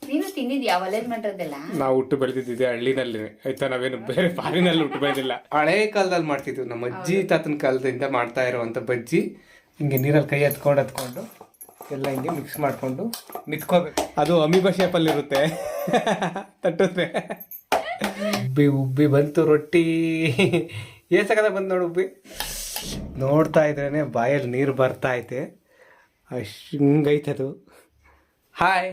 ನೀನು ತಿಂದಿದ್ಯಾ ಒಲೆದ ಮಟದ್ದೆಲ್ಲ? ನಾವು ಹುಟ್ಟು ಬೆಳೆದಿದ್ದೆ ಹಳ್ಳಿನಲ್ಲಿ ಆಯ್ತಾ, ನಾವೇನು ಬೇರೆ ಫಾರಿನಲ್ಲಿ ಹುಟ್ಟು ಬೆಳೆದಿಲ್ಲ. ಹಳೆ ಕಾಲದಲ್ಲಿ ಮಾಡ್ತಿದ್ವಿ, ನಮ್ಮ ಅಜ್ಜಿ ತಾತನ ಕಾಲದಿಂದ ಮಾಡ್ತಾ ಇರುವಂತ ಬಜ್ಜಿ. ಹಿಂಗೆ ನೀರಲ್ಲಿ ಕೈ ಹತ್ಕೊಂಡು ಎಲ್ಲ ಹಿಂಗೆ ಮಿಕ್ಸ್ ಮಾಡ್ಕೊಂಡು ನಿತ್ಕೋಬೇಕು. ಅದು ಅಮೀಬಾ ಶೇಪಲ್ಲಿ ಇರುತ್ತೆ ತಟ್ಟಿದ್ರೆ. ಉಬ್ಬಿ ಬಂತು ರೊಟ್ಟಿ. ಏಸಕದ ಬಂತು ನೋಡು ಉಬ್ಬಿ. ನೋಡ್ತಾ ಇದ್ರೇನೆ ಬಾಯಲ್ಲಿ ನೀರು ಬರ್ತಾ ಐತೆ, ಹಿಂಗೈತದು. ಹಾಯ್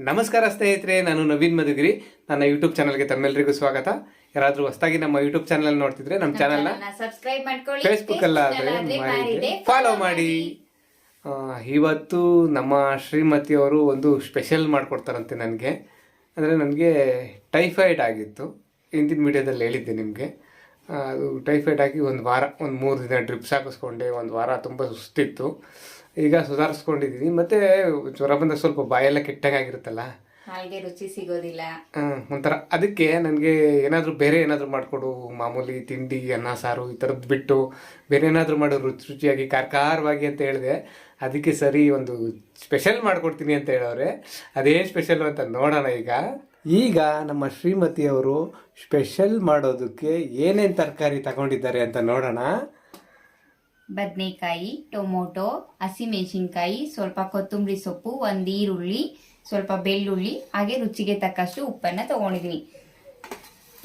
ನಮಸ್ಕಾರ ಸ್ನೇಹಿತರೆ, ನಾನು ನವೀನ್ ಮಧುಗಿರಿ. ನನ್ನ ಯೂಟ್ಯೂಬ್ ಚಾನಲ್ಗೆ ತಮ್ಮೆಲ್ಲರಿಗೂ ಸ್ವಾಗತ. ಯಾರಾದರೂ ಹೊಸದಾಗಿ ನಮ್ಮ ಯೂಟ್ಯೂಬ್ ಚಾನಲ್ ನೋಡ್ತಿದ್ರೆ ನಮ್ಮ ಚಾನಲ್ನ ಸಬ್ಸ್ಕ್ರೈಬ್ ಮಾಡ್ಕೊಳ್ಳಿ, ಫೇಸ್ಬುಕ್ ಅಲ್ಲಾದ್ರೆ ಫಾಲೋ ಮಾಡಿ. ಇವತ್ತು ನಮ್ಮ ಶ್ರೀಮತಿಯವರು ಒಂದು ಸ್ಪೆಷಲ್ ಮಾಡಿಕೊಡ್ತಾರಂತೆ ನನಗೆ. ಅಂದರೆ ನನಗೆ ಟೈಫಾಯ್ಡ್ ಆಗಿತ್ತು, ಹಿಂದಿನ ವಿಡಿಯೋದಲ್ಲಿ ಹೇಳಿದ್ದೆ ನಿಮಗೆ. ಅದು ಟೈಫಾಯ್ಡ್ ಆಗಿ ಒಂದು 3 ದಿನ ಡ್ರಿಪ್ಸ್ ಹಾಕಿಸ್ಕೊಂಡೆ. ಒಂದು ವಾರ ತುಂಬ ಸುಸ್ತಿತ್ತು. ಈಗ ಸುಧಾರಿಸ್ಕೊಂಡಿದ್ದೀನಿ. ಮತ್ತು ಜ್ವರ ಬಂದಾಗ ಸ್ವಲ್ಪ ಬಾಯೆಲ್ಲ ಕೆಟ್ಟಂಗಾಗಿರುತ್ತಲ್ಲ, ಹಾಗೆ ರುಚಿ ಸಿಗೋದಿಲ್ಲ ಒಂಥರ. ಅದಕ್ಕೆ ನನಗೆ ಬೇರೆ ಏನಾದರೂ ಮಾಡಿಕೊಡು, ಮಾಮೂಲಿ ತಿಂಡಿ ಅನ್ನ ಸಾರು ಈ ಥರದ್ದು ಬಿಟ್ಟು ಬೇರೆ ಏನಾದರೂ ಮಾಡು ರುಚಿಯಾಗಿ ಖಾರವಾಗಿ ಅಂತ ಹೇಳಿದೆ. ಅದಕ್ಕೆ ಸರಿ ಒಂದು ಸ್ಪೆಷಲ್ ಮಾಡಿಕೊಡ್ತೀನಿ ಅಂತ ಹೇಳೋರೆ. ಅದೇನು ಸ್ಪೆಷಲ್ ಅಂತ ನೋಡೋಣ. ಈಗ ನಮ್ಮ ಶ್ರೀಮತಿಯವರು ಸ್ಪೆಷಲ್ ಮಾಡೋದಕ್ಕೆ ಏನೇನು ತರಕಾರಿ ತಗೊಂಡಿದ್ದಾರೆ ಅಂತ ನೋಡೋಣ. ಬದನೆಕಾಯಿ, ಟೊಮೊಟೊ, ಹಸಿಮೆಣಸಿನ್ಕಾಯಿ, ಸ್ವಲ್ಪ ಕೊತ್ತಂಬರಿ ಸೊಪ್ಪು, 1 ಈರುಳ್ಳಿ, ಸ್ವಲ್ಪ ಬೆಳ್ಳುಳ್ಳಿ, ಹಾಗೆ ರುಚಿಗೆ ತಕ್ಕಷ್ಟು ಉಪ್ಪನ್ನ ತಗೊಂಡಿದ್ದೀನಿ.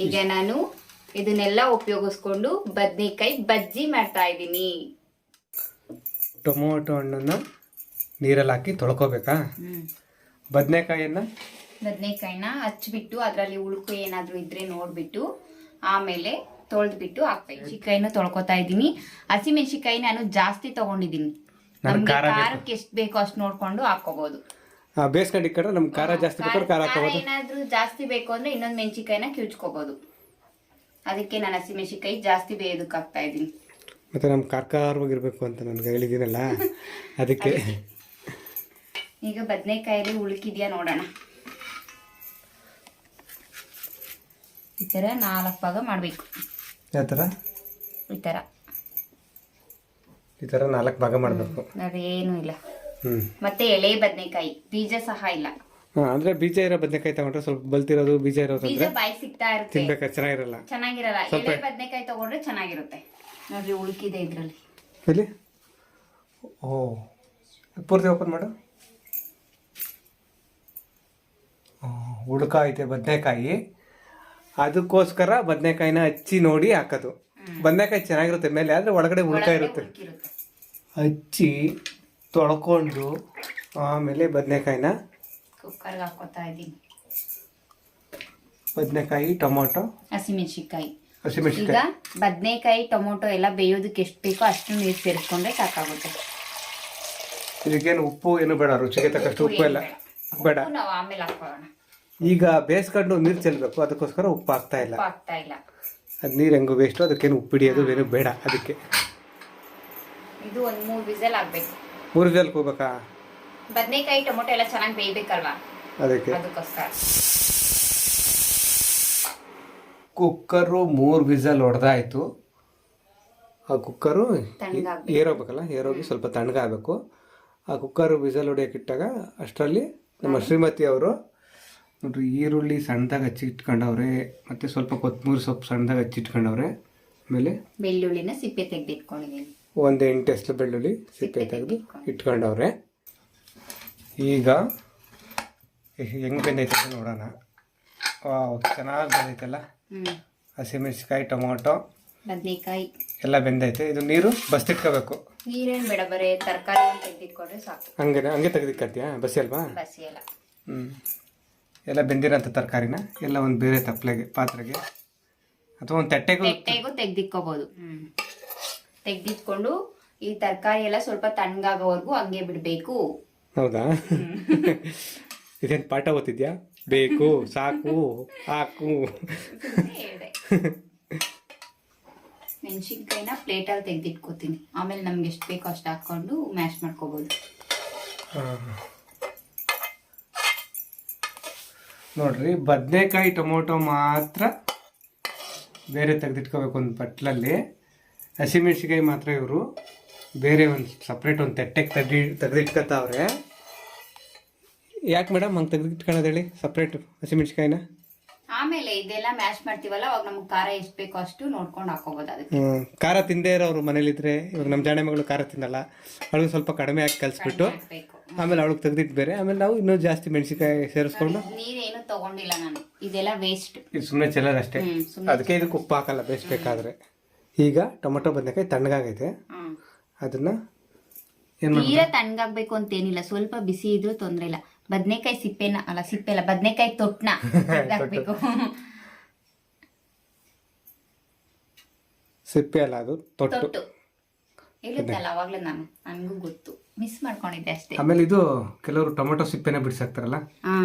ಈಗ ನಾನು ಇದನ್ನೆಲ್ಲ ಉಪಯೋಗಿಸ್ಕೊಂಡು ಬದನೆಕಾಯಿ ಬಜ್ಜಿ ಮಾಡ್ತಾ ಇದ್ದೀನಿ. ಟೊಮೊಟೊ ಹಣ್ಣನ್ನು ನೀರಲ್ಲಿ ಹಾಕಿ ತೊಳ್ಕೊಬೇಕಾ? ಬದನೆಕಾಯಿನ ಹಚ್ಬಿಟ್ಟು ಅದರಲ್ಲಿ ಉಳುಕು ಏನಾದರೂ ಇದ್ರೆ ನೋಡ್ಬಿಟ್ಟು ಆಮೇಲೆ ತೊಳೆದ್ಬಿಟ್ಟು ಹಾಕ್ಬೇಕು. ಮೆಣಸಿನ್ಕಾಯಿನೂ ತೊಳ್ಕೊತಾ ಇದ್ದೀನಿ. ಹಸಿಮೆಣಸಿನ್ಕಾಯಿ ನಾನು ಜಾಸ್ತಿ ತಗೊಂಡಿದ್ದೀನಿ. ನಮ್ಗೆ ಖಾರಕ್ಕೆ ಎಷ್ಟು ಬೇಕೋ ಅಷ್ಟು ನೋಡ್ಕೊಂಡು ಹಾಕೋಬಹುದು. ಬೇಸ್ಕಂಡಿ ಕಡೆ ನಮ್ಗೆ ಖಾರ ಜಾಸ್ತಿ ಬೇಕಾದ್ರೆ ಖಾರ ಹಾಕೋಬಹುದು. ಏನಾದ್ರೂ ಜಾಸ್ತಿ ಬೇಕು ಅಂದ್ರೆ ಇನ್ನೊಂದು ಮೆಣಸಿನ್ಕಾಯಿನ ಕಿವುಚ್ಕೋಬಹುದು. ಅದಕ್ಕೆ ನಾನು ಹಸಿಮೆಣಸಿನ್ಕಾಯಿ ಜಾಸ್ತಿ ಬೇಯೋದಕ್ಕೆ ಹಾಕ್ತಾ ಇದ್ದೀನಿ. ಮತ್ತೆ ನಮ್ಗೆ ಖಾರವಾಗಿರ್ಬೇಕು ಅಂತ ನನಗೆ ಹೇಳಿದ್ದೀನಲ್ಲ, ಅದಕ್ಕೆ. ಈಗ ಬದನೆಕಾಯಲ್ಲಿ ಉಳುಕಿದ್ಯಾ ನೋಡೋಣ. ಈ ಥರ 4 ಭಾಗ ಮಾಡಬೇಕು. ಯಾವ ಥರ? ಈ ಥರ 4 ಭಾಗ ಮಾಡಬೇಕು. ಅದೇನು ಇಲ್ಲ. ಮತ್ತೆ ಎಳೆ ಬದನೆಕಾಯಿ, ಬೀಜ ಸಹ ಇಲ್ಲ. ಅಂದ್ರೆ ಬೀಜ ಇರೋ ಬದನೆಕಾಯಿ ತಗೊಂಡ್ರೆ ಸ್ವಲ್ಪ ಬಲ್ತಿರೋದು, ಬೀಜ ಇರೋದು ಬಾಯಿ ಸಿಗ್ತಾ ಇರುತ್ತೆ, ತಿನ್ಬೇಕಾದ್ರೆ ಚೆನ್ನಾಗಿರಲ್ಲ. ಎಳೆ ಬದನೆಕಾಯಿ ತಗೊಂಡ್ರೆ ಚೆನ್ನಾಗಿರುತ್ತೆ. ನೋಡ್ರಿ ಉಳುಕಿದೆ ಇದ್ರಲ್ಲಿ. ಎಲ್ಲಿ? ಓ, ಪೂರ್ತಿ ಓಪನ್ ಮಾಡು. ಉಳ್ಕ ಐತೆ ಬದನೆಕಾಯಿ. ಅದಕ್ಕೋಸ್ಕರ ಬದನೆಕಾಯಿನ ಹಚ್ಚಿ ನೋಡಿ ಹಾಕೋದು. ಬದನೆಕಾಯಿ ಚೆನ್ನಾಗಿರುತ್ತೆ ಮೇಲೆ, ಆದರೆ ಒಳಗಡೆ ಉಳ್ಕ ಇರುತ್ತೆ. ಹಚ್ಚಿ ತೊಳ್ಕೊಂಡು ಆಮೇಲೆ ಬದನೆಕಾಯಿನ ಕುಕ್ಕರ್ಗೆ ಹಾಕೋತಾ ಇದ್ದೀನಿ. ಬದನೆಕಾಯಿ, ಟೊಮೊಟೊ, ಹಸಿಮೆಣಸಿನ್ಕಾಯಿ. ಈಗ ಬದನೆಕಾಯಿ ಟೊಮೊಟೊ ಎಲ್ಲ ಬೇಯೋದಕ್ಕೆ ಎಷ್ಟು ಬೇಕೋ ಅಷ್ಟು ನೀರು ಸೇರಿಸ್ಕೊಂಡ್ರೆ ಸಾಕಾಗುತ್ತೆ. ಇದಕ್ಕೇನು ಉಪ್ಪು ಏನು ಬೇಡ, ರುಚಿಗೆ ತಕ್ಕಷ್ಟು ಉಪ್ಪು ಎಲ್ಲ ಬೇಡ. ನಾವು ಆಮೇಲೆ ಹಾಕೋಣ. ಈಗ ಬೇಯಿಸ್ಕೊಂಡು ನೀರು ಚೆಲ್ಲಬೇಕು, ಅದಕ್ಕೋಸ್ಕರ ಉಪ್ಪು ಹಾಕ್ತಾ ಇಲ್ಲ. ಅದು ನೀರು ಹೆಂಗು ವೇಸ್ಟು, ಅದಕ್ಕೇನು ಉಪ್ಪು ಹಿಡಿಯೋದು ಏನು ಬೇಡ. ಅದಕ್ಕೆ ಇದು ಒಂದು 3 ವಿಸಲ್ ಆಗ್ಬೇಕು. 3 ವಿಸಲ್ ಹೋಗ್ಬೇಕಾ? ಬದನೆಕಾಯಿ ಟೊಮೊಟೊ ಎಲ್ಲ ಚೆನ್ನಾಗಿ ಬೇಯಬೇಕಲ್ವಾ, ಅದಕ್ಕೋಸ್ಕರ. ಕುಕ್ಕರು 3 ವಿಸಲ್ ಹೊಡೆದಾಯ್ತು. ಆ ಕುಕ್ಕರು ಏರೋಗ್ಬೇಕಲ್ಲ, ಏರೋಗಿ ಸ್ವಲ್ಪ ತಣ್ಣಗಾಗಬೇಕು. ಆ ಕುಕ್ಕರು ವಿಸಲ್ ಹೊಡೆಯೋಕ್ಕಿಟ್ಟಾಗ ಅಷ್ಟರಲ್ಲಿ ನಮ್ಮ ಶ್ರೀಮತಿ ಅವರು ನೋಡ್ರಿ ಈರುಳ್ಳಿ ಸಣ್ಣದಾಗಿ ಹಚ್ಚಿಟ್ಕೊಂಡವ್ರೆ, ಮತ್ತು ಸ್ವಲ್ಪ ಕೊತ್ತಂಬರಿ ಸೊಪ್ಪು ಸಣ್ಣದಾಗಿ ಹಚ್ಚಿಟ್ಕೊಂಡವ್ರೆ. ಆಮೇಲೆ ಬೆಳ್ಳುಳ್ಳಿನ ಸಿಪ್ಪೆ ತೆಗೆದಿಟ್ಕೊಂಡಿದ್ದೀನಿ. 1 8 ಎಸ್ಲು ಬೆಳ್ಳುಳ್ಳಿ ಸಿಪ್ಪೆ ತೆಗೆದು ಇಟ್ಕೊಂಡವ್ರೆ. ಈಗ ಹೆಂಗೆ ಬೆಂದೈತೆ ಅಂತ ನೋಡೋಣ. ಚೆನ್ನಾಗಿ ಬೆಂದೈತಲ್ಲ. ಹಸಿಮೆಣಸಿನ್ಕಾಯಿ, ಟೊಮೊಟೊ, ಬದನೆಕಾಯಿ ಎಲ್ಲ ಬೆಂದೈತೆ. ಇದು ನೀರು ಬಸ್ತಿಟ್ಕೋಬೇಕು. ನೀರೇನು ಬೇಡ, ಬರೀ ತರಕಾರಿ ತೆಗೆದಿಟ್ಕೊಂಡ್ರೆ ಸಾಕು. ಹಂಗೆ ತೆಗೆದಿಟ್ಕೊತೀಯಾ? ಬಸಿ ಅಲ್ವಾ? ಬಸಿ ಅಲ್ಲ. ಎಲ್ಲ ಬೆಂದಿರೋಂಥ ತರಕಾರಿನ ಎಲ್ಲ ಒಂದು ಬೇರೆ ತಪ್ಪಲೆಗೆ, ಪಾತ್ರೆಗೆ ಅಥವಾ ಒಂದು ತಟ್ಟೆಗೂ ತೆಗೆದಿಟ್ಕೋಬಹುದು. ತೆಗೆದಿಟ್ಕೊಂಡು ಈ ತರಕಾರಿ ಎಲ್ಲ ಸ್ವಲ್ಪ ತಣ್ಣಗಾಗೋವರೆಗೂ ಹಂಗೆ ಬಿಡಬೇಕು. ಹೌದಾ? ಇದೇನು ಪಾಠ ಓದ್ತಿದ್ಯಾ? ಬೇಕು, ಸಾಕು, ಹಾಕು. ಮೆಣಸಿನ್ಕಾಯಿನ ಪ್ಲೇಟಲ್ಲಿ ತೆಗೆದಿಟ್ಕೋತೀನಿ. ಆಮೇಲೆ ನಮ್ಗೆ ಎಷ್ಟು ಬೇಕೋ ಅಷ್ಟು ಹಾಕೊಂಡು ಮ್ಯಾಶ್ ಮಾಡ್ಕೋಬಹುದು. ನೋಡ್ರಿ, ಬದನೆಕಾಯಿ ಟೊಮೊಟೊ ಮಾತ್ರ ಬೇರೆ ತೆಗೆದಿಟ್ಕೋಬೇಕು ಒಂದು ಬಟ್ಲಲ್ಲಿ. ಹಸಿಮೆಣಸಿನ್ಕಾಯಿ ಮಾತ್ರ ಇವರು ಬೇರೆ ಒಂದು ಸಪ್ರೇಟ್ ಒಂದು ತಟ್ಟೆಗೆ ತೆಗೆದಿಟ್ಕೊತಾವ್ರೆ. ಯಾಕೆ ಮೇಡಮ್ ಹಂಗೆ ತೆಗೆದಿಟ್ಕೊಳ್ಳೋದು ಹೇಳಿ ಸಪ್ರೇಟ್ ಹಸಿಮೆಣ್ಸಿಕಾಯಿನ? ಆಮೇಲೆ ಇದೆಲ್ಲ ಮ್ಯಾಶ್ ಮಾಡ್ತೀವಲ್ಲ ಅವಾಗ ನಮ್ಗೆ ಖಾರ ಎಷ್ಟು ಬೇಕೋ ಅಷ್ಟು ನೋಡ್ಕೊಂಡು ಹಾಕೋಬಹುದು ಅದಕ್ಕೆ. ಖಾರ ತಿಂದೇ ಇರೋರು ಮನೇಲಿದ್ರೆ, ಇವಾಗ ನಮ್ಮ ಜಾಣೆ ಮಗಳು ಖಾರ ತಿನ್ನಲ್ಲ, ಅವಳಿಗೆ ಸ್ವಲ್ಪ ಕಡಿಮೆ ಹಾಕಿ ಕಲಿಸ್ಬಿಟ್ಟು ಹಾಕ್ಬೇಕು. ಆಮೇಲೆ ಅವಳಿಗೆ ತೆಗೆದಿಟ್ಟು ಬೇರೆ, ಆಮೇಲೆ ನಾವು ಇನ್ನೂ ಜಾಸ್ತಿ ಮೆಣಸಿಕಾಯಿ ಸೇರಿಸ್ಕೊಂಡು. ನೀರೇನು ತಗೊಂಡಿಲ್ಲ ನಾನು, ಇದೆಲ್ಲ ವೇಸ್ಟ್. ಇದು ಸುಮ್ಮನೆ ಚೆಲ್ಲೋದು ಅಷ್ಟೇ, ಅದಕ್ಕೆ ಇದಕ್ಕೆ ಉಪ್ಪು ಹಾಕಲ್ಲ ಬೇಯಿಸ್ಬೇಕಾದ್ರೆ. ಈಗ ಟೊಮೊಟೊ ಬದನೆಕಾಯಿ ತಣ್ಣಗಾಗೈತೆ, ಅದನ್ನ ತೀರಾ ತಣ್ಣಗಾಗ್ಬೇಕು ಅಂತೇನಿಲ್ಲ, ಸ್ವಲ್ಪ ಬಿಸಿ ಇದ್ರೂ ತೊಂದ್ರೆ ಇಲ್ಲ. ಬದನೆಕಾಯಿ ಸಿಪ್ಪೆಲ್ಲ ಬದನೆಕಾಯಿ ತೊಟ್ನ ಹಾಕ್ಬೇಕು. ಸಿಪ್ಪೆ ಅಲ್ಲ, ಅದು ತೊಟ್ಟು ಇರುತ್ತಲ್ಲ ಅವಾಗ್ಲೇ ನನ್ಗೂ ಗೊತ್ತು, ಮಿಸ್ ಮಾಡ್ಕೊಂಡಿದ್ದೆ ಅಷ್ಟೇ. ಆಮೇಲೆ ಇದು ಕೆಲವರು ಟೊಮೊಟೊ ಸಿಪ್ಪೆನ ಬಿಡ್ಸಾಕ್ತಾರಲ್ಲ,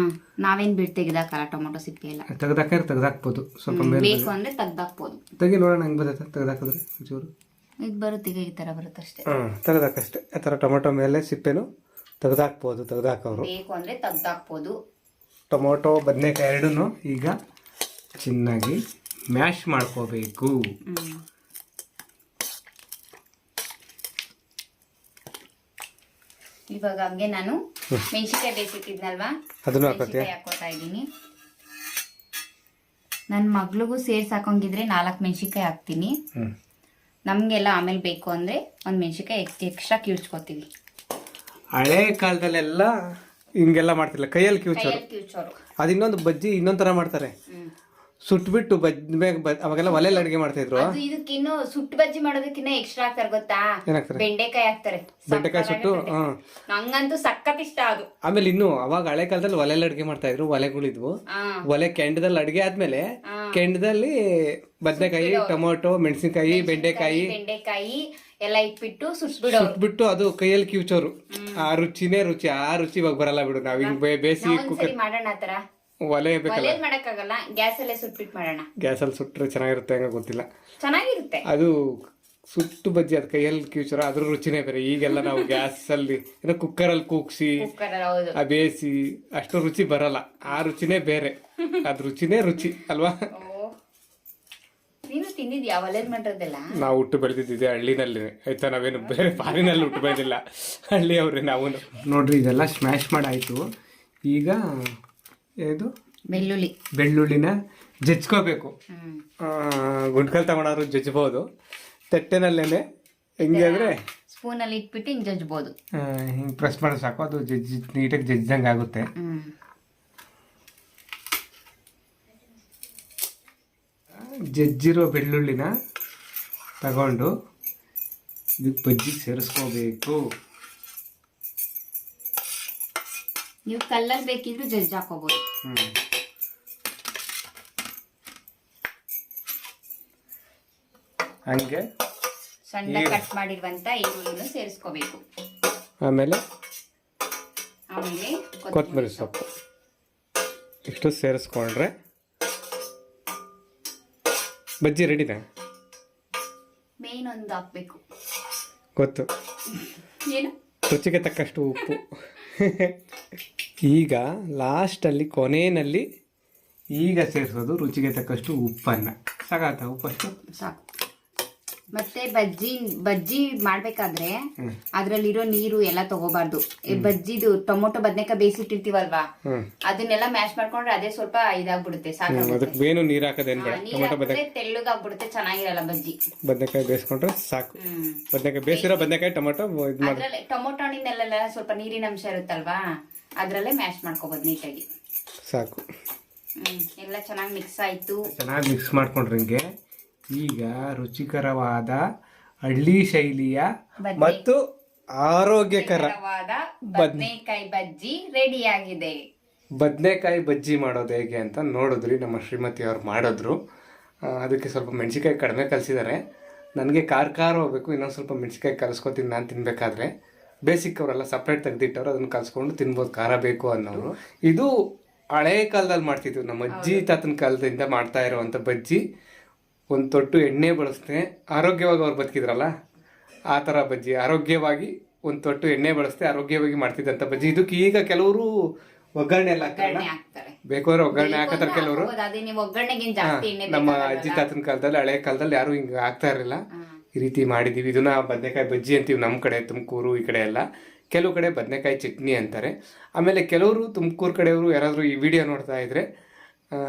ನಾವೇನ್ ಬಿಡ್ ತೆಗ್ದಾಕಲ್ಲ ಟೊಮೊಟೊ ಸಿಪ್ಪೆ ಎಲ್ಲ. ತೆಗ್ದಾಕ್ಬೋದು, ಸ್ವಲ್ಪ ಬೇಕು ಅಂದ್ರೆ ತೆಗ್ದಾಕ್ಬೋದು. ತೆಗಿ ನೋಡೋಣ ಹೆಂಗ್ ಬರುತ್ತೆ ತೆಗ್ದಾಕಿದ್ರೆ ಒಂಚೂರು. ಇದು ಬರುತ್ತೆ, ಈಗ ಈ ತರ ಬರುತ್ತೆ ಅಷ್ಟೇ. ತೆಗ್ದಾಕಷ್ಟೇ. ಆ ಥರ ಟೊಮೊಟೊ ಮೇಲೆ ಸಿಪ್ಪೆನು ತೆಗ್ದಾಕ್ಬೋದು, ತೆಗ್ದಾಕೋರು ಬೇಕು ಅಂದ್ರೆ ತೆಗ್ದಾಕ್ಬೋದು. ಟೊಮೊಟೊ ಬದನೆಕಾಯಿ ಎರಡೂ ಈಗ ಚೆನ್ನಾಗಿ ಮ್ಯಾಶ್ ಮಾಡ್ಕೋಬೇಕು. ಇವಾಗ ಹಂಗೆ ನಾನು ಮೆಣಸಿನ್ಕಾಯಿ ಬೇಯಿಸಿಟ್ಟಿದ್ನಲ್ವಾ, ಅದನ್ನು ಹಾಕೋತಾ ಇದ್ದೀನಿ. ನನ್ನ ಮಗಳಿಗೂ ಸೇರ್ಸಿ ಹಾಕೊಂಗಿದ್ರೆ 4 ಮೆಣಸಿನ್ಕಾಯಿ ಹಾಕ್ತೀನಿ. ನಮ್ಗೆಲ್ಲ ಆಮೇಲೆ ಬೇಕು ಅಂದ್ರೆ 1 ಮೆಣಸಿನ್ಕಾಯಿ ಎಕ್ಸ್ಟ್ರಾ ಕಿವುಚ್ಕೋತೀವಿ. ಹಳೆ ಕಾಲದಲ್ಲೆಲ್ಲ ಹಿಂಗೆಲ್ಲ ಮಾಡ್ತಿಲ್ಲ, ಕೈಯಲ್ಲಿ ಕಿವುಚೋರು. ಅದು ಇನ್ನೊಂದು ಬಜ್ಜಿ ಇನ್ನೊಂದ್ ತರ ಮಾಡ್ತಾರೆ, ಸುಟ್ಬಿಟ್ಟು ಅವಾಗೆಲ್ಲ ಒಲೆಯಲ್ಲಿ ಅಡಿಗೆ ಮಾಡ್ತಾ ಇದ್ರು. ಇದಕ್ಕಿನ್ನು ಸುಟ್ಟು ಬಜ್ಜಿ ಮಾಡೋದಕ್ಕಿನ್ನ ಎಕ್ಸ್ಟ್ರಾ ಹಾಕ್ತಾರೆ ಗೊತ್ತಾ, ಬೆಂಡೆಕಾಯಿ ಹಾಕ್ತಾರೆ. ಬೆಂಡೆಕಾಯಿ ಸುಟ್ಟು ನಂಗಂತೂ ಸಖತ್ ಇಷ್ಟ ಅದು. ಆಮೇಲೆ ಇನ್ನು ಅವಾಗ ಹಳೆ ಕಾಲದಲ್ಲಿ ಒಲೆಯಲ್ಲಿ ಅಡಿಗೆ ಮಾಡ್ತಾ ಇದ್ರು, ಒಲೆಗಳಿದ್ವು. ಒಲೆ ಕೆಂಡದಲ್ಲಿ ಅಡಿಗೆ ಆದ್ಮೇಲೆ ಕೆಂಡದಲ್ಲಿ ಬದನೆಕಾಯಿ, ಟೊಮೊಟೊ, ಮೆಣಸಿನಕಾಯಿ, ಬೆಂಡೆಕಾಯಿ ಎಲ್ಲ ಇಟ್ಬಿಟ್ಟು ಸುಟ್ಬಿಟ್ಟು ಅದು ಕೈಯಲ್ಲಿ ಕಿವುಚೋರು. ಆ ರುಚಿನೇ ರುಚಿ, ಆ ರುಚಿ ಇವಾಗ ಬರಲ್ಲ ಬಿಡು. ನಾವ್ ಹಿಂಗ್ ಬೇಸಿ ಮಾಡೋಣ ಆತರ. ಒಲೆ ಬೇಕಲ್ಲ, ಮಾಡಕ್ಕಾಗಲ್ಲ, ಗ್ಯಾಸಲ್ಲೇ ಸುಟ್ಬಿಟ್ಟು ಮಾಡೋಣ. ಗ್ಯಾಸಲ್ಲಿ ಸುಟ್ರೆ ಚೆನ್ನಾಗಿರುತ್ತೆ, ಹಂಗ ಗೊತ್ತಿಲ್ಲ, ಚೆನ್ನಾಗಿರುತ್ತೆ ಅದು ಸುಟ್ಟು ಬಜ್ಜಿ. ಅದು ಕೈಯಲ್ಲಿ ಕಿವುಚೋರು, ಅದ್ರ ರುಚಿನೇ ಬೇರೆ. ಈಗೆಲ್ಲ ನಾವು ಗ್ಯಾಸ್ ಅಲ್ಲಿ ಕುಕ್ಕರಲ್ಲಿ ಕೂಗ್ಸಿ ಬೇಯಿಸಿ ಅಷ್ಟು ರುಚಿ ಬರಲ್ಲ, ಆ ರುಚಿನೇ ಬೇರೆ, ಅದ್ ರುಚಿನೇ ರುಚಿ ಅಲ್ವಾ? ನೀನು ತಿಂದಿದ್ಯಾ ಒಲೆಯಲ್ಲಿ ಮಾಡಿರೋದೆಲ್ಲ? ನಾವು ಹುಟ್ಟು ಬೆಳೆದಿದ್ದೆ ಹಳ್ಳಿನಲ್ಲಿ ಆಯ್ತಾ, ನಾವೇನು ಬೇರೆ ಫಾರಿನಲ್ಲಿ ಹುಟ್ಟು ಬೆಳೆದಿಲ್ಲ, ಹಳ್ಳಿ ಅವ್ರೆ ನಾವು. ನೋಡ್ರಿ ಇದೆಲ್ಲ ಸ್ಮ್ಯಾಶ್ ಮಾಡಾಯ್ತು. ಈಗ ಇದು ಬೆಳ್ಳುಳ್ಳಿನ ಜಜ್ಕೋಬೇಕು. ಗುಂಡ್ಕಲ್ ತಗೊಂಡವ್ರು ಜಜ್ಬೋದು, ತಟ್ಟೆನಲ್ಲೇನೆ ಹೆಂಗೆ ಅಂದ್ರೆ ಸ್ಪೂನಲ್ಲಿ ಇಟ್ಬಿಟ್ಟು ಹಿಂಗೆ ಜಜ್ಬೋದು. ಹಿಂಗೆ ಪ್ರೆಸ್ ಮಾಡೋದು ಸಾಕು, ಅದು ನೀಟಾಗಿ ಜಜ್ದಂಗೆ ಆಗುತ್ತೆ. ಜಜ್ಜಿರೋ ಬೆಳ್ಳುಳ್ಳಿನ ತಗೊಂಡು ಇದಕ್ಕೆ ಬಜ್ಜಿಗೆ ಸೇರಿಸ್ಕೋಬೇಕು. ನೀವು ಕಲ್ಲಲ್ಲಿ ಬೇಕಿದ್ರು ಜಜ್ಜಿ ಹಾಕೋಬಹುದು. ಹಂಗೆ ಸಣ್ಣ ಕಟ್ ಮಾಡಿರುವಂತ ಈರುಳ್ಳಿನ ಸೇರಿಸ್ಕೋಬೇಕು. ಆಮೇಲೆ ಕೊತ್ತಂಬರಿ ಸೊಪ್ಪು ಇಷ್ಟು ಸೇರಿಸ್ಕೊಂಡ್ರೆ ಬಜ್ಜಿ ರೆಡಿನಾ? ಮೇನ್ ಒಂದು ಹಾಕ್ಬೇಕು, ಗೊತ್ತು, ಏನು ರುಚಿಗೆ ತಕ್ಕಷ್ಟು ಉಪ್ಪು. ಈಗ ಲಾಸ್ಟಲ್ಲಿ ಕೊನೆಯಲ್ಲಿ ಈಗ ಸೇರಿಸೋದು ರುಚಿಗೆ ತಕ್ಕಷ್ಟು ಉಪ್ಪನ್ನ. ಸಾಕಾತ ಉಪ್ಪಷ್ಟು? ಸಾಕು. ಮತ್ತೆ ಬಜ್ಜಿ ಮಾಡ್ಬೇಕಾದ್ರೆ ಅದ್ರಲ್ಲಿರೋ ನೀರು ಎಲ್ಲ ತಗೋಬಾರ್ದು. ಬಜ್ಜಿದು ಟೊಮೊಟೊ ಬದನೆಕಾಯಿ ಬೇಯಿಸಿಟ್ಟಿರ್ತೀವಲ್ವಾ, ಅದನ್ನೆಲ್ಲ ಮ್ಯಾಶ್ ಮಾಡ್ಕೊಂಡ್ರೆ ಅದೇ ಸ್ವಲ್ಪ ಇದಾಗ್ಬಿಡುತ್ತೆ, ಸಾಕಾಗುತ್ತೆ. ನೀರ್ ಹಾಕೋದೇನ್ ಬೇಡ, ಟೊಮೊಟೊ ಬದನೆಕಾಯಿ ತೆಳ್ಳಗಾಗ್ಬಿಡುತ್ತೆ, ಚೆನ್ನಾಗಿರಲ್ಲ ಬಜ್ಜಿ. ಬದನೆಕಾಯಿ ಬೇಯಿಸ್ಕೊಂಡ್ರೆ ಸಾಕು. ಬದನೆಕಾಯಿ ಬೇಯಿಸಿರೋ ಬದನೆಕಾಯಿ ಟೊಮೊಟೊ ಟೊಮೊಟೊ ಹಣ್ಣಿನಲ್ಲೆಲ್ಲ ಸ್ವಲ್ಪ ನೀರಿನ ಅಂಶ ಇರುತ್ತಲ್ವಾ, ಅದ್ರಲ್ಲೇ ಮ್ಯಾಶ್ ಮಾಡ್ಕೋಬಹುದು ನೀಟಾಗಿ, ಸಾಕು. ಎಲ್ಲ ಚೆನ್ನಾಗಿ ಮಿಕ್ಸ್ ಆಯ್ತು. ಚೆನ್ನಾಗಿ ಮಿಕ್ಸ್ ಮಾಡ್ಕೊಂಡ್ರೆ ಹಿಂಗೆ ಈಗ ರುಚಿಕರವಾದ ಹಳ್ಳಿ ಶೈಲಿಯ ಮತ್ತು ಆರೋಗ್ಯಕರವಾದ ಬದನೆಕಾಯಿ ಬಜ್ಜಿ ರೆಡಿ ಆಗಿದೆ. ಬದನೆಕಾಯಿ ಬಜ್ಜಿ ಮಾಡೋದು ಹೇಗೆ ಅಂತ ನೋಡಿದ್ರಿ, ನಮ್ಮ ಶ್ರೀಮತಿ ಅವ್ರು ಮಾಡಿದ್ರು. ಅದಕ್ಕೆ ಸ್ವಲ್ಪ ಮೆಣಸಿಕಾಯಿ ಕಡಿಮೆ ಕಲಿಸಿದ್ದಾರೆ. ನನಗೆ ಖಾರ ಹೋಗ್ಬೇಕು, ಇನ್ನೊಂದು ಸ್ವಲ್ಪ ಮೆಣಸಿಕಾಯಿ ಕಲಿಸ್ಕೊತೀನಿ ನಾನು ತಿನ್ಬೇಕಾದ್ರೆ. ಬೇಸಿಕ್ ಅವರೆಲ್ಲ ಸಪ್ರೇಟ್ ತೆಗೆದಿಟ್ಟವ್ರು, ಅದನ್ನು ಕಲಿಸ್ಕೊಂಡು ತಿನ್ಬೋದು ಖಾರ ಬೇಕು ಅನ್ನೋರು. ಇದು ಹಳೆ ಕಾಲದಲ್ಲಿ ಮಾಡ್ತಿದ್ವಿ, ನಮ್ಮ ಅಜ್ಜಿ ತಾತನ ಕಾಲದಿಂದ ಮಾಡ್ತಾ ಇರೋವಂಥ ಬಜ್ಜಿ. ಒಂದು ತೊಟ್ಟು ಎಣ್ಣೆ ಬಳಸ್ತೆ, ಆರೋಗ್ಯವಾಗಿ ಅವ್ರು ಬದುಕಿದ್ರಲ್ಲ ಆ ಥರ ಬಜ್ಜಿ. ಆರೋಗ್ಯವಾಗಿ ಒಂದು ತೊಟ್ಟು ಎಣ್ಣೆ ಬಳಸ್ತೆ ಆರೋಗ್ಯವಾಗಿ ಮಾಡ್ತಿದ್ದಂಥ ಬಜ್ಜಿ. ಇದಕ್ಕೆ ಈಗ ಕೆಲವರು ಒಗ್ಗರಣೆ ಎಲ್ಲ ಹಾಕ್ತಾರೆ, ಬೇಕಾದ್ರೆ ಒಗ್ಗರಣೆ ಹಾಕತಾರೆ ಕೆಲವರು. ನಮ್ಮ ಅಜ್ಜಿ ತಾತನ ಕಾಲದಲ್ಲಿ ಹಳೆ ಕಾಲದಲ್ಲಿ ಯಾರು ಹಿಂಗೆ ಹಾಕ್ತಾ ಇರಲಿಲ್ಲ. ಈ ರೀತಿ ಮಾಡಿದೀವಿ. ಇದನ್ನ ಬದನೆಕಾಯಿ ಬಜ್ಜಿ ಅಂತೀವಿ ನಮ್ಮ ಕಡೆ, ತುಮಕೂರು ಈ ಕಡೆ ಎಲ್ಲ. ಕೆಲವು ಕಡೆ ಬದನೆಕಾಯಿ ಚಟ್ನಿ ಅಂತಾರೆ. ಆಮೇಲೆ ಕೆಲವರು ತುಮಕೂರು ಕಡೆಯವರು ಯಾರಾದರೂ ಈ ವಿಡಿಯೋ ನೋಡ್ತಾ ಇದ್ದರೆ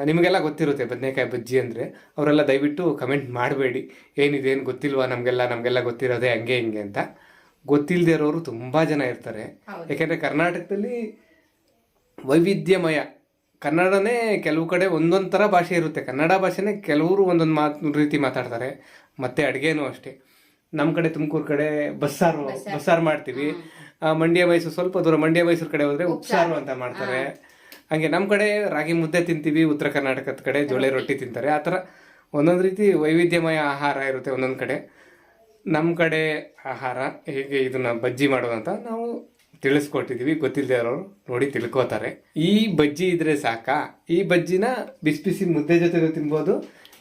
ನಿಮಗೆಲ್ಲ ಗೊತ್ತಿರುತ್ತೆ ಬದನೆಕಾಯಿ ಬಜ್ಜಿ ಅಂದರೆ. ಅವರೆಲ್ಲ ದಯವಿಟ್ಟು ಕಮೆಂಟ್ ಮಾಡಬೇಡಿ, ಏನಿದೇನು ಗೊತ್ತಿಲ್ವಾ ನಮಗೆಲ್ಲ ಗೊತ್ತಿರೋದೇ ಹಂಗೆ ಹಿಂಗೆ ಅಂತ. ಗೊತ್ತಿಲ್ಲದೆ ಇರೋರು ತುಂಬ ಜನ ಇರ್ತಾರೆ. ಯಾಕೆಂದರೆ ಕರ್ನಾಟಕದಲ್ಲಿ ವೈವಿಧ್ಯಮಯ, ಕನ್ನಡನೇ ಕೆಲವು ಕಡೆ ಒಂದೊಂದು ಥರ ಭಾಷೆ ಇರುತ್ತೆ. ಕನ್ನಡ ಭಾಷೆನೇ ಕೆಲವರು ಒಂದೊಂದು ರೀತಿ ಮಾತಾಡ್ತಾರೆ. ಮತ್ತು ಅಡುಗೆನೂ ಅಷ್ಟೇ. ನಮ್ಮ ಕಡೆ ತುಮಕೂರು ಕಡೆ ಬಸ್ಸಾರು ಮಾಡ್ತೀವಿ. ಮಂಡ್ಯ ಮೈಸೂರು ಸ್ವಲ್ಪ ದೂರ, ಮಂಡ್ಯ ಮೈಸೂರು ಕಡೆ ಹೋದರೆ ಉಪ್ಸಾರು ಅಂತ ಮಾಡ್ತಾರೆ. ಹಾಗೆ ನಮ್ಮ ಕಡೆ ರಾಗಿ ಮುದ್ದೆ ತಿಂತೀವಿ, ಉತ್ತರ ಕರ್ನಾಟಕದ ಕಡೆ ಜೋಳೆ ರೊಟ್ಟಿ ತಿಂತಾರೆ. ಆ ಥರ ಒಂದೊಂದು ರೀತಿ ವೈವಿಧ್ಯಮಯ ಆಹಾರ ಇರುತ್ತೆ ಒಂದೊಂದು ಕಡೆ. ನಮ್ಮ ಕಡೆ ಆಹಾರ ಹೇಗೆ ಇದನ್ನು ಬಜ್ಜಿ ಮಾಡೋದಂತ ನಾವು ತಿಳಿಸ್ಕೊಟ್ಟಿದ್ದೀವಿ. ಗೊತ್ತಿಲ್ಲದೆ ಇರೋರು ನೋಡಿ ತಿಳ್ಕೊತಾರೆ. ಈ ಬಜ್ಜಿ ಇದ್ರೆ ಸಾಕಾ? ಈ ಬಜ್ಜಿನ ಬಿಸಿ ಬಿಸಿ ಮುದ್ದೆ ಜೊತೆನೂ ತಿನ್ಬೋದು,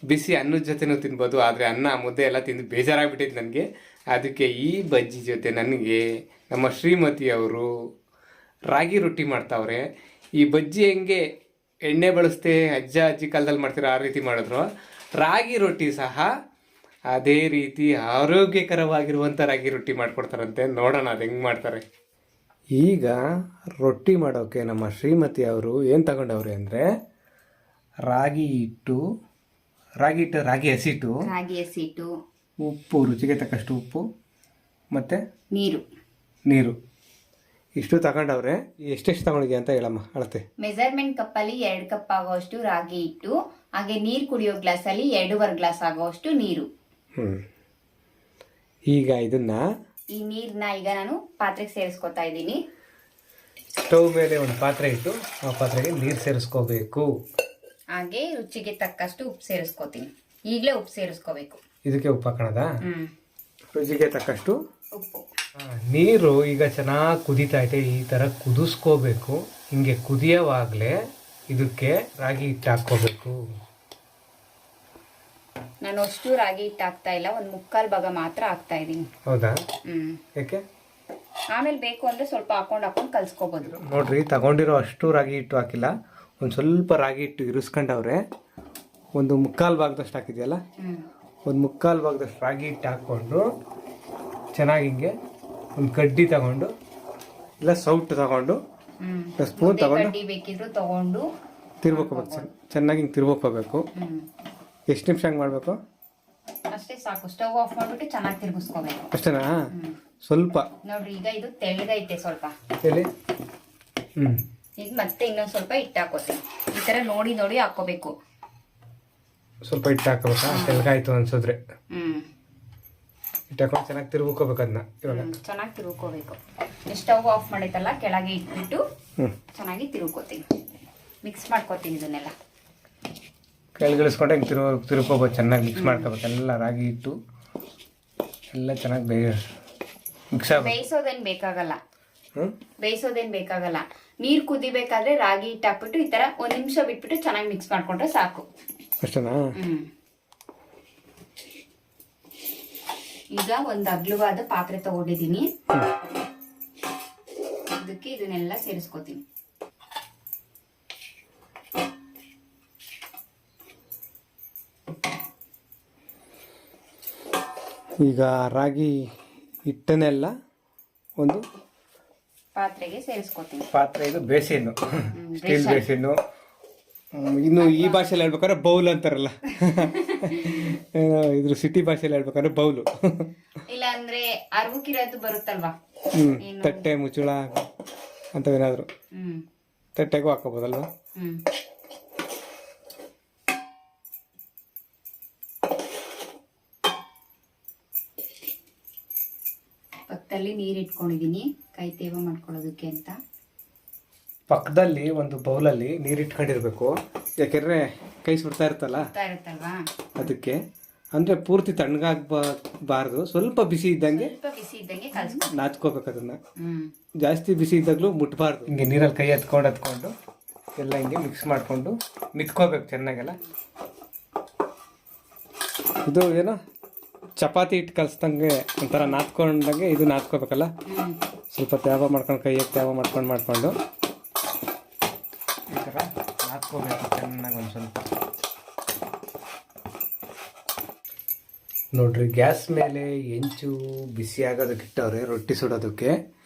ಬಿಸಿ ಅನ್ನದ ಜೊತೆನೂ ತಿನ್ಬೋದು. ಆದರೆ ಅನ್ನ ಮುದ್ದೆ ಎಲ್ಲ ತಿಂದು ಬೇಜಾರಾಗ್ಬಿಟ್ಟಿತ್ತು ನನಗೆ. ಅದಕ್ಕೆ ಈ ಬಜ್ಜಿ ಜೊತೆ ನನಗೆ ನಮ್ಮ ಶ್ರೀಮತಿಯವರು ರಾಗಿ ರೊಟ್ಟಿ ಮಾಡ್ತಾವ್ರೆ. ಈ ಬಜ್ಜಿ ಹೆಂಗೆ ಎಣ್ಣೆ ಬಳಸ್ತೆ ಅಜ್ಜಿ ಕಾಲದಲ್ಲಿ ಮಾಡ್ತಿರೋ ಆ ರೀತಿ ಮಾಡಿದ್ರು, ರಾಗಿ ರೊಟ್ಟಿ ಸಹ ಅದೇ ರೀತಿ ಆರೋಗ್ಯಕರವಾಗಿರುವಂಥ ರಾಗಿ ರೊಟ್ಟಿ ಮಾಡ್ಕೊಡ್ತಾರಂತೆ. ನೋಡೋಣ ಅದು ಹೆಂಗೆ ಮಾಡ್ತಾರೆ. ಈಗ ರೊಟ್ಟಿ ಮಾಡೋಕ್ಕೆ ನಮ್ಮ ಶ್ರೀಮತಿ ಅವರು ಏನು ತಗೊಂಡವ್ರೆ ಅಂದರೆ ರಾಗಿ ಹಸಿಟ್ಟು, ಉಪ್ಪು, ರುಚಿಗೆ ತಕ್ಕಷ್ಟು ಉಪ್ಪು, ಮತ್ತು ನೀರು ಇಷ್ಟು ತಗೊಂಡವ್ರೆ. ಎಷ್ಟೆಷ್ಟು ತಗೊಂಡಿದ್ಯಾ ಅಂತ ಹೇಳಮ್ಮ ಅಳತೆ. ಮೆಜರ್ಮೆಂಟ್ ಕಪ್ಪಲ್ಲಿ 2 ಕಪ್ ಆಗೋಷ್ಟು ರಾಗಿ ಹಿಟ್ಟು, ಹಾಗೆ ನೀರು ಕುಡಿಯೋ ಗ್ಲಾಸಲ್ಲಿ 2.5 ಗ್ಲಾಸ್ ಆಗೋಷ್ಟು ನೀರು. ಈಗ ಈ ನೀರನ್ನ ಈಗ ನಾನು ಪಾತ್ರೆಗೆ ಸೇರಿಸ್ಕೊತಾ ಇದ್ದೀನಿ. ಸ್ಟವ್ ಮೇಲೆ ಒಂದು ಪಾತ್ರೆ ಇಟ್ಟು ಆ ಪಾತ್ರೆಗೆ ನೀರು ಸೇರಿಸ್ಕೋಬೇಕು. ಹಾಗೆ ರುಚಿಗೆ ತಕ್ಕಷ್ಟು ಉಪ್ಪು ಸೇರಿಸ್ಕೋತೀನಿ. ಈಗಲೇ ಉಪ್ಪು ಸೇರಿಸ್ಕೋಬೇಕು. ಇದಕ್ಕೆ ಉಪ್ಪು ಹಾಕೋಣದ? ರುಚಿಗೆ ತಕ್ಕಷ್ಟು ಉಪ್ಪು. ನೀರು ಈಗ ಚೆನ್ನಾಗಿ ಕುದೀತಾ ಐತೆ. ಈ ಥರ ಕುದಿಸ್ಕೋಬೇಕು. ಹಿಂಗೆ ಕುದಿಯೋವಾಗಲೇ ಇದಕ್ಕೆ ರಾಗಿ ಹಿಟ್ಟು ಹಾಕ್ಕೋಬೇಕು. ನಾನು ಅಷ್ಟು ರಾಗಿ ಹಿಟ್ಟು ಹಾಕ್ತಾ ಇಲ್ಲ, 1/4 ಭಾಗ ಮಾತ್ರ ಹಾಕ್ತಾ ಇದ್ದೀನಿ. ಹೌದಾ? ಯಾಕೆ? ಆಮೇಲೆ ಬೇಕು ಅಂದರೆ ಸ್ವಲ್ಪ ಹಾಕೊಂಡು ಕಲ್ಸ್ಕೋಬೋದು. ನೋಡ್ರಿ, ತಗೊಂಡಿರೋ ಅಷ್ಟು ರಾಗಿ ಹಿಟ್ಟು ಹಾಕಿಲ್ಲ, ಒಂದು ಸ್ವಲ್ಪ ರಾಗಿ ಹಿಟ್ಟು ಇರಿಸ್ಕೊಂಡವ್ರೆ. 1/4 ಭಾಗದಷ್ಟು ಹಾಕಿದೆಯಲ್ಲ, 1/4 ಭಾಗದಷ್ಟು ರಾಗಿ ಹಿಟ್ಟು ಹಾಕ್ಕೊಂಡು ಚೆನ್ನಾಗಿ ಹಿಂಗೆ ಒಂದು ಕಡ್ಡಿ ತಗೊಂಡು ಇಲ್ಲ ಸೌಟ್ ತಗೊಂಡು ಸ್ಪೂನ್ ತಗೊಂಡು ಬೇಕಿದ್ರು ತಗೊಂಡು ತಿರ್ಬೋಕೋಬೇಕು. ಚೆನ್ನಾಗಿ ಹಿಂಗೆ ತಿರ್ಬೋಕೋಬೇಕು. ಎಷ್ಟು ನಿಮಿಷ ಹಂಗೆ ಮಾಡಬೇಕು? ಅಷ್ಟೇ ಸಾಕು. ಸ್ಟವ್ ಆಫ್ ಮಾಡಿಬಿಟ್ಟು ಚೆನ್ನಾಗಿ ತಿರ್ಗಿಸ್ಕೋಬೇಕು. ಅಷ್ಟೇನಾ? ಸ್ವಲ್ಪ ನೋಡ್ರಿ, ಈಗ ಇದು ತೆಳ್ಳಗೈತೆ ಸ್ವಲ್ಪ. ಈಗ ಮತ್ತೆ ಇನ್ನೊಂದು ಸ್ವಲ್ಪ ಹಿಟ್ಟು ಹಾಕೋತೀನಿ. ಈ ಥರ ನೋಡಿ ಹಾಕೋಬೇಕು. ಸ್ವಲ್ಪ ಹಿಟ್ಟು ಹಾಕೋಬೇಕಾ? ತೆಳ್ಳಗಾಯ್ತು ಅನ್ಸಿದ್ರೆ ಹಿಟ್ಟು ಹಾಕೊಂಡು ಚೆನ್ನಾಗಿ ತಿರ್ಕೋಬೇಕು. ಅದನ್ನ ಇವಾಗ ಚೆನ್ನಾಗಿ ತಿರ್ಕೋಬೇಕು. ಸ್ಟವ್ ಆಫ್ ಮಾಡೈತಲ್ಲ, ಕೆಳಗೆ ಇಟ್ಬಿಟ್ಟು ಚೆನ್ನಾಗಿ ತಿರ್ಕೋತೀನಿ. ಮಿಕ್ಸ್ ಮಾಡ್ಕೋತೀನಿ ಇದನ್ನೆಲ್ಲ. ಕೆಳಗಿಳಿಸ್ಕೊಂಡು ಹಿಂಗೆ ತಿರ್ಕೋಬೇಕು. ಚೆನ್ನಾಗಿ ಮಿಕ್ಸ್ ಮಾಡ್ಕೋಬೇಕು. ಎಲ್ಲ ರಾಗಿ ಹಿಟ್ಟು ಎಲ್ಲ ಚೆನ್ನಾಗಿ ಬೇಯಿಸೋದೇನು ಬೇಕಾಗಲ್ಲ. ನೀರು ಕುದಿಬೇಕಾದ್ರೆ ರಾಗಿ ಹಿಟ್ಟು ಹಾಕ್ಬಿಟ್ಟು ಈ ತರ 1 ನಿಮಿಷ ಬಿಟ್ಬಿಟ್ಟು ಚೆನ್ನಾಗಿ ಮಿಕ್ಸ್ ಮಾಡ್ಕೊಂಡ್ರೆ ಸಾಕು. ಅಷ್ಟೇನಾ? ಈಗ ಒಂದು ಅಗ್ಲವಾದ ಪಾತ್ರೆ ತಗೊಂಡಿದ್ದೀನಿ. ಅದಕ್ಕೆ ಇದನ್ನೆಲ್ಲ ಸೇರಿಸ್ಕೋತೀನಿ. ಈಗ ರಾಗಿ ಹಿಟ್ಟನ್ನೆಲ್ಲ ಒಂದು ಪಾತ್ರೆಗೆ ಸೇರಿಸ್ಕೋತೀನಿ. ಪಾತ್ರೆ ಇದು ಬೇಸಿನ್ನು, ಸ್ಟೀಲ್ ಬೇಸಿನ್ನು. ಇನ್ನು ಈ ಭಾಷೆಯಲ್ಲಿ ಹೇಳ್ಬೇಕಾದ್ರೆ ಬೌಲ್ ಅಂತಾರಲ್ಲ, ಇದ್ರ ಸಿಟಿ ಭಾಷೆಯಲ್ಲಿ ಹೇಳ್ಬೇಕಾದ್ರೆ ಬೌಲು. ಇಲ್ಲ ಅಂದ್ರೆ ಅರ್ವಕ್ಕಿರೋದು ಬರುತ್ತಲ್ವಾ, ತಟ್ಟೆ ಮುಚ್ಚಳ ಅಂತವೇನಾದ್ರು ತಟ್ಟೆಗೂ ಹಾಕೋಬೋದಲ್ವಾ? ಪಕ್ಕದಲ್ಲಿ ನೀರು ಇಟ್ಕೊಂಡಿದ್ದೀನಿ ಕೈ ತೇವ ಮಾಡ್ಕೊಳ್ಳೋದಕ್ಕೆ ಅಂತ. ಪಕ್ಕದಲ್ಲಿ ಒಂದು ಬೌಲಲ್ಲಿ ನೀರು ಇಟ್ಕೊಂಡಿರ್ಬೇಕು. ಯಾಕೆಂದ್ರೆ ಕೈ ಸುಡ್ತಾ ಇರುತ್ತಲ್ವಾ, ಅದಕ್ಕೆ. ಅಂದ್ರೆ ಪೂರ್ತಿ ತಣ್ಣಗಾಗಬಾರ್ದು, ಸ್ವಲ್ಪ ಬಿಸಿ ಇದ್ದಂಗೆ ನಾದ್ಕೋಬೇಕು. ಅದನ್ನ ಜಾಸ್ತಿ ಬಿಸಿ ಇದ್ದಾಗಲೂ ಮುಟ್ಬಾರ್ದು. ಹಿಂಗೆ ನೀರಲ್ಲಿ ಕೈ ಹತ್ಕೊಂಡು ಎಲ್ಲ ಹಿಂಗೆ ಮಿಕ್ಸ್ ಮಾಡಿಕೊಂಡು ಮಿತ್ಕೋಬೇಕು ಚೆನ್ನಾಗೆಲ್ಲ. ಇದು ಏನೋ ಚಪಾತಿ ಹಿಟ್ಟು ಕಲಿಸ್ದಂಗೆ ಒಂಥರ ನಾದ್ಕೊಂಡಂಗೆ ಇದು ನಾದ್ಕೋಬೇಕಲ್ಲ. ಸ್ವಲ್ಪ ತ್ಯಾವ ಮಾಡ್ಕೊಂಡು ಕೈಯಾಗ ತ್ಯಾವ ಮಾಡ್ಕೊಂಡು ಈ ಥರ ನಾದ್ಕೋಬೇಕು ಚೆನ್ನಾಗಿ. ಒಂದು ಸ್ವಲ್ಪ ನೋಡ್ರಿ, ಗ್ಯಾಸ್ ಮೇಲೆ ಹೆಂಚು ಬಿಸಿ ಆಗೋದಕ್ಕೆ ಇಟ್ಟವ್ರೆ ರೊಟ್ಟಿ ಸುಡೋದಕ್ಕೆ.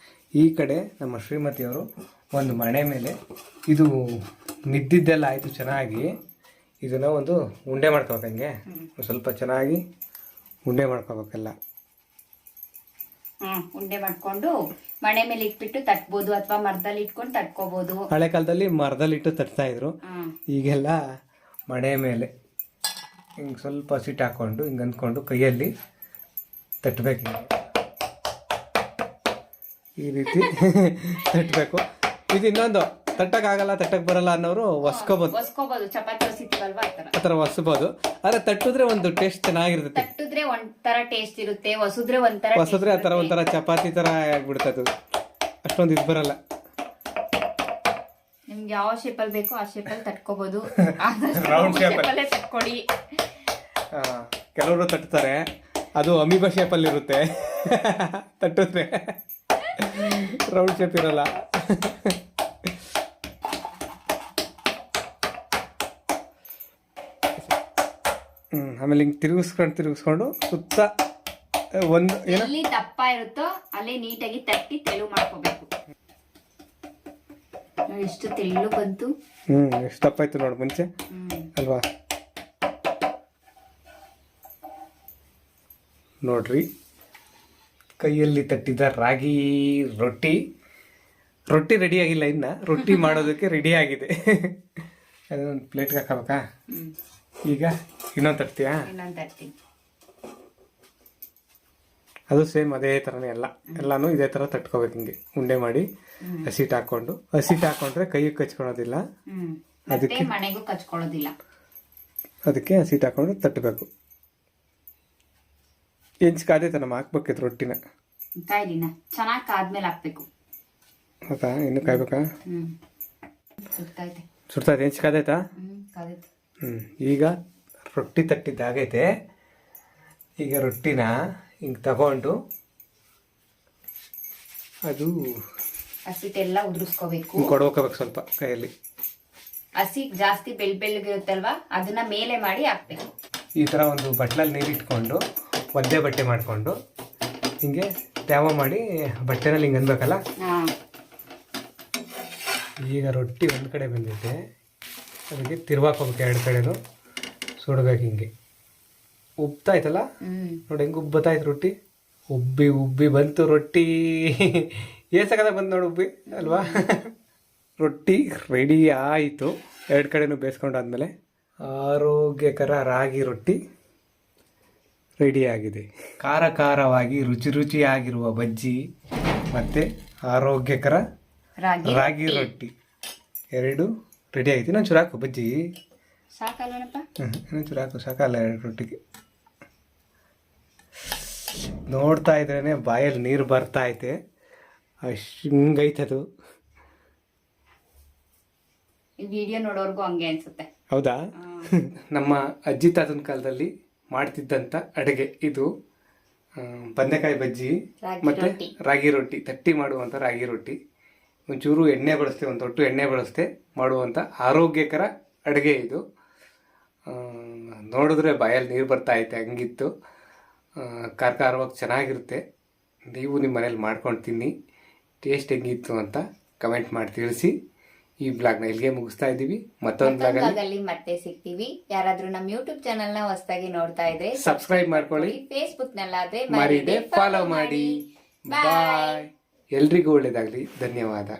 ಈ ಕಡೆ ನಮ್ಮ ಶ್ರೀಮತಿಯವರು ಒಂದು ಮಣೆ ಮೇಲೆ ಇದು ಮಿದ್ದಿದ್ದೆಲ್ಲ ಆಯಿತು ಚೆನ್ನಾಗಿ. ಇದನ್ನು ಒಂದು ಉಂಡೆ ಮಾಡ್ಕೋಬೇಕು. ಹಂಗೆ ಸ್ವಲ್ಪ ಚೆನ್ನಾಗಿ ಉಂಡೆ ಮಾಡ್ಕೋಬೇಕೆಲ್ಲ. ಉಂಡೆ ಮಾಡ್ಕೊಂಡು ಮಣೆ ಮೇಲೆ ಇಟ್ಬಿಟ್ಟು ತಟ್ಬೋದು, ಅಥವಾ ಮರದಲ್ಲಿ ಇಟ್ಕೊಂಡು ತಟ್ಕೋಬಹುದು. ಹಳೆ ಕಾಲದಲ್ಲಿ ಮರದಲ್ಲಿಟ್ಟು ತಟ್ತಾ ಇದ್ರು. ಈಗೆಲ್ಲ ಮಣೆ ಮೇಲೆ ಹಿಂಗೆ ಸ್ವಲ್ಪ ಸಿಟ್ಟು ಹಾಕ್ಕೊಂಡು ಹಿಂಗೆ ಅಂದ್ಕೊಂಡು ಕೈಯಲ್ಲಿ ತಟ್ಟಬೇಕು. ಈ ರೀತಿ ತಟ್ಟಬೇಕು. ಇದು ಇನ್ನೊಂದು ತಟ್ಟಕ್ಕಾಗಲ್ಲ, ತಟ್ಟಕ್ಕೆ ಬರಲ್ಲ ಅನ್ನೋರು ಒಸ್ಕೋಬಹುದು. ಚಪಾತಿ ಹೊಸಿತೀವಲ್ವಾ ಆ ಥರ ಒಸ್ಬೋದು. ಆದರೆ ತಟ್ಟಿದ್ರೆ ಒಂದು ಟೇಸ್ಟ್ ಚೆನ್ನಾಗಿರ್ತದೆ. ತಟ್ಟಿದ್ರೆ ಒಂಥರ ಟೇಸ್ಟ್ ಇರುತ್ತೆ, ಹೊಸಿದ್ರೆ ಆ ಥರ ಒಂಥರ ಚಪಾತಿ ಥರ ಆಗ್ಬಿಡ್ತದೆ. ಅಷ್ಟೊಂದು ಇದು ಬರಲ್ಲ. ನಿಮ್ಗೆ ಯಾವ ಶೇಪಲ್ಲಿ ಬೇಕೋ ಆ ಶೇಪಲ್ಲಿ ತಟ್ಕೋಬಹುದು. ರೌಂಡ್ ಶೇಪಲ್ಲಿ ತಟ್ಕೊಡಿ. ಕೆಲವರು ತಟ್ತಾರೆ, ಅದು ಅಮೀಬಾ ಶೇಪಲ್ಲಿ ಇರುತ್ತೆ. ತಟ್ಟಿದ್ರೆ ರೌಂಡ್ ಶೇಪ್ ಇರಲ್ಲ. ಆಮೇಲೆ ಹಿಂಗೆ ತಿರುಗಿಸ್ಕೊಂಡು ಸುತ್ತ ಒಂದು ಎಲ್ಲಿ ದಪ್ಪ ಇರುತ್ತೋ ಅಲ್ಲೇ ನೀಟಾಗಿ ತಟ್ಟಿ ತೆಳು ಮಾಡ್ಕೋಬೇಕು. ಎಷ್ಟು ತೆಳ್ಳು ಬಂತು. ಎಷ್ಟು ದಪ್ಪ ಆಯ್ತು ನೋಡಿ ಮುಂಚೆ ಅಲ್ವಾ. ನೋಡ್ರಿ, ಕೈಯಲ್ಲಿ ತಟ್ಟಿದ ರಾಗಿ ರೊಟ್ಟಿ ರೆಡಿ ಆಗಿಲ್ಲ, ಇನ್ನ ರೊಟ್ಟಿ ಮಾಡೋದಕ್ಕೆ ರೆಡಿ ಆಗಿದೆ. ಅದೊಂದು ಪ್ಲೇಟ್ಗೆ ಹಾಕಬೇಕಾ? ಈಗ ಇನ್ನೊಂದು ತಟ್ತೀಯಾ? ಅದು ಸೇಮ್ ಅದೇ ಥರನೇ ಎಲ್ಲಾನು ಇದೇ ಥರ ತಟ್ಕೋಬೇಕು. ಹಿಂಗೆ ಉಂಡೆ ಮಾಡಿ ಹಸಿಟ್ಟು ಹಾಕೊಂಡ್ರೆ ಕೈಗೆ ಕಚ್ಕೊಳೋದಿಲ್ಲ, ಅದಕ್ಕೆ ಮನೆಗೂ ಕಚ್ಕೊಳ್ಳೋದಿಲ್ಲ. ಅದಕ್ಕೆ ಹಸಿಟ್ಟು ಹಾಕೊಂಡು ತಟ್ಟಬೇಕು. ಹೆಂಚು ಕಾದೈತೆ ನಮ್ಮ ಹಾಕ್ಬೇಕಿತ್ತು ರೊಟ್ಟಿನ. ಕಾಯ್ಲಿನ ಚೆನ್ನಾಗಿ ಕಾದ್ಮೇಲೆ ಹಾಕ್ಬೇಕು. ಹೌದಾ? ಇನ್ನು ಕಾಯ್ಬೇಕಾ? ಸುಡ್ತಾಯ್ತು. ಹೆಂಚು ಕಾದೈತಾ? ಈಗ ರೊಟ್ಟಿ ತಟ್ಟಿದ್ದಾಗೈತೆ. ಈಗ ರೊಟ್ಟಿನ ಹಿಂಗೆ ತಗೊಂಡು ಅದು ಹಸಿಟ್ಟೆಲ್ಲ ಉದುರಿಸ್ಕೋಬೇಕು. ಕೊಡ್ಕೋಬೇಕು ಸ್ವಲ್ಪ ಕೈಯಲ್ಲಿ. ಹಸಿ ಜಾಸ್ತಿ ಬೆಳ್ಳಗಿರುತ್ತಲ್ವಾ, ಅದನ್ನ ಮೇಲೆ ಮಾಡಿ ಹಾಕ್ಬೇಕು. ಈ ಥರ ಒಂದು ಬಟ್ಲಲ್ಲಿ ನೀರಿಟ್ಕೊಂಡು ಒಂದೇ ಬಟ್ಟೆ ಮಾಡಿಕೊಂಡು ಹಿಂಗೆ ತ್ಯಾವ ಮಾಡಿ ಬಟ್ಟೆನಲ್ಲಿ ಹಿಂಗೆ ಅನ್ಬೇಕಲ್ಲ. ಈಗ ರೊಟ್ಟಿ ಒಂದು ಕಡೆ ಬಂದೈತೆ, ಅದಕ್ಕೆ ತಿರ್ವಾಕೋಬೇಕು. ಎರಡು ಕಡೆನೂ ಸುಡ್ಬೇಕು. ಹಿಂಗೆ ಉಬ್ತಾಯ್ತಲ್ಲ ನೋಡಿ, ಹೆಂಗೆ ಉಬ್ಬತ್ತಾಯ್ತು ರೊಟ್ಟಿ. ಉಬ್ಬಿ ಬಂತು ರೊಟ್ಟಿ. ಏಸಕದ ಬಂತು ನೋಡಿ ಉಬ್ಬಿ ಅಲ್ವಾ. ರೊಟ್ಟಿ ರೆಡಿ ಆಯಿತು. ಎರಡು ಕಡೆನೂ ಬೇಯಿಸ್ಕೊಂಡಾದ್ಮೇಲೆ ಆರೋಗ್ಯಕರ ರಾಗಿ ರೊಟ್ಟಿ ರೆಡಿಯಾಗಿದೆ. ಖಾರವಾಗಿ ರುಚಿಯಾಗಿರುವ ಬಜ್ಜಿ ಮತ್ತು ಆರೋಗ್ಯಕರ ರಾಗಿ ರೊಟ್ಟಿ ಎರಡು ರೆಡಿ ಆಗಿದೆ. ಇನ್ನೊಂದು ಚೂರು ಹಾಕು ಬಜ್ಜಿ. ಸಾಕಲ್ವನಪ್ಪ? ಇನ್ನೊಂದು ಚೂರು ಹಾಕು, ಸಾಕಲ್ಲ ಎರಡು ರೊಟ್ಟಿಗೆ. ನೋಡ್ತಾ ಇದ್ರೇ ಬಾಯಲ್ಲಿ ನೀರು ಬರ್ತಾ ಐತೆ, ಹಿಂಗೈತದು. ವಿಡಿಯೋ ನೋಡೋರ್ಗು ಹಂಗೆ ಅನ್ಸುತ್ತೆ. ಹೌದಾ? ನಮ್ಮ ಅಜ್ಜಿ ತಾತನ ಕಾಲದಲ್ಲಿ ಮಾಡ್ತಿದ್ದಂಥ ಅಡುಗೆ ಇದು. ಬದನೆಕಾಯಿ ಬಜ್ಜಿ ಮತ್ತು ರಾಗಿ ರೊಟ್ಟಿ, ತಟ್ಟಿ ಮಾಡುವಂಥ ರಾಗಿ ರೊಟ್ಟಿ. ಒಂಚೂರು ಎಣ್ಣೆ ಬಳಸ್ತೆ, ಒಂದು ತೊಟ್ಟು ಎಣ್ಣೆ ಬಳಸ್ತೆ ಮಾಡುವಂಥ ಆರೋಗ್ಯಕರ ಅಡುಗೆ ಇದು. ನೋಡಿದ್ರೆ ಬಾಯಲ್ಲಿ ನೀರು ಬರ್ತಾ ಐತೆ, ಹಂಗಿತ್ತು. ಖಾರವಾಗಿ ಚೆನ್ನಾಗಿರುತ್ತೆ. ನೀವು ನಿಮ್ಮ ಮನೇಲಿ ಮಾಡ್ಕೊಂಡು ತಿನ್ನಿ. ಟೇಸ್ಟ್ ಹೆಂಗಿತ್ತು ಅಂತ ಕಮೆಂಟ್ ಮಾಡಿ ತಿಳಿಸಿ. ಈ ಬ್ಲಾಗ್ನ ಇಲ್ಲಿಗೆ ಮುಗಿಸ್ತಾ ಇದ್ದೀವಿ. ಮತ್ತೊಂದು ಬ್ಲಾಗಲ್ಲಿ ಮತ್ತೆ ಸಿಗ್ತೀವಿ. ಯಾರಾದ್ರೂ ನಮ್ಮ ಯೂಟ್ಯೂಬ್ ಚಾನಲ್ನ ಹೊಸದಾಗಿ ನೋಡ್ತಾ ಇದ್ರೆ ಸಬ್ಸ್ಕ್ರೈಬ್ ಮಾಡ್ಕೊಳ್ಳಿ. ಫೇಸ್ಬುಕ್ ನಲ್ಲಾದ್ರೆ ಮರೀದೆ ಫಾಲೋ ಮಾಡಿ. ಬಾಯ್. ಎಲ್ರಿಗೂ ಒಳ್ಳೇದಾಗಲಿ. ಧನ್ಯವಾದ.